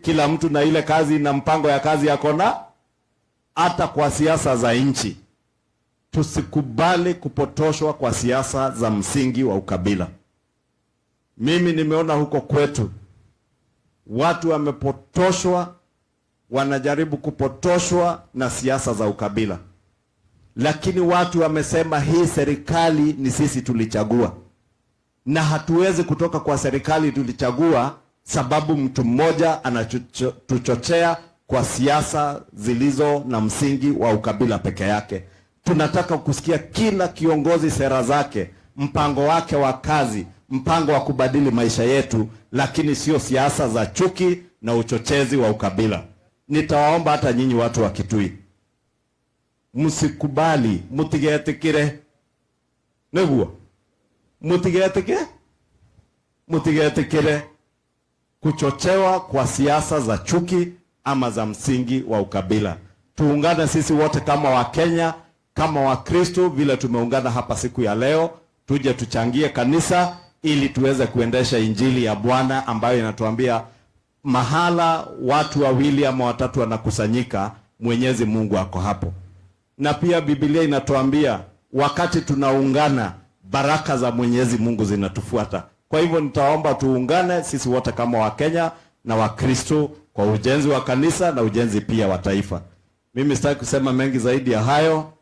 kila mtu na ile kazi na mpango ya kazi yako. Na hata kwa siasa za nchi, tusikubali kupotoshwa kwa siasa za msingi wa ukabila. Mimi nimeona huko kwetu watu wamepotoshwa, wanajaribu kupotoshwa na siasa za ukabila, lakini watu wamesema hii serikali ni sisi tulichagua, na hatuwezi kutoka kwa serikali tulichagua sababu mtu mmoja anatuchochea kwa siasa zilizo na msingi wa ukabila peke yake. Tunataka kusikia kila kiongozi sera zake, mpango wake wa kazi, mpango wa kubadili maisha yetu, lakini sio siasa za chuki na uchochezi wa ukabila. Nitawaomba hata nyinyi watu wa Kitui, msikubali, mutigetikire neguo, mutigetikire kuchochewa kwa siasa za chuki ama za msingi wa ukabila. Tuungane sisi wote kama Wakenya, kama Wakristo, vile tumeungana hapa siku ya leo, tuje tuchangie kanisa ili tuweze kuendesha injili ya Bwana ambayo inatuambia mahala watu wawili ama watatu wanakusanyika, Mwenyezi Mungu ako hapo. Na pia Biblia inatuambia wakati tunaungana, baraka za Mwenyezi Mungu zinatufuata. Kwa hivyo nitaomba tuungane sisi wote kama Wakenya na Wakristo kwa ujenzi wa kanisa na ujenzi pia wa taifa. Mimi sitaki kusema mengi zaidi ya hayo.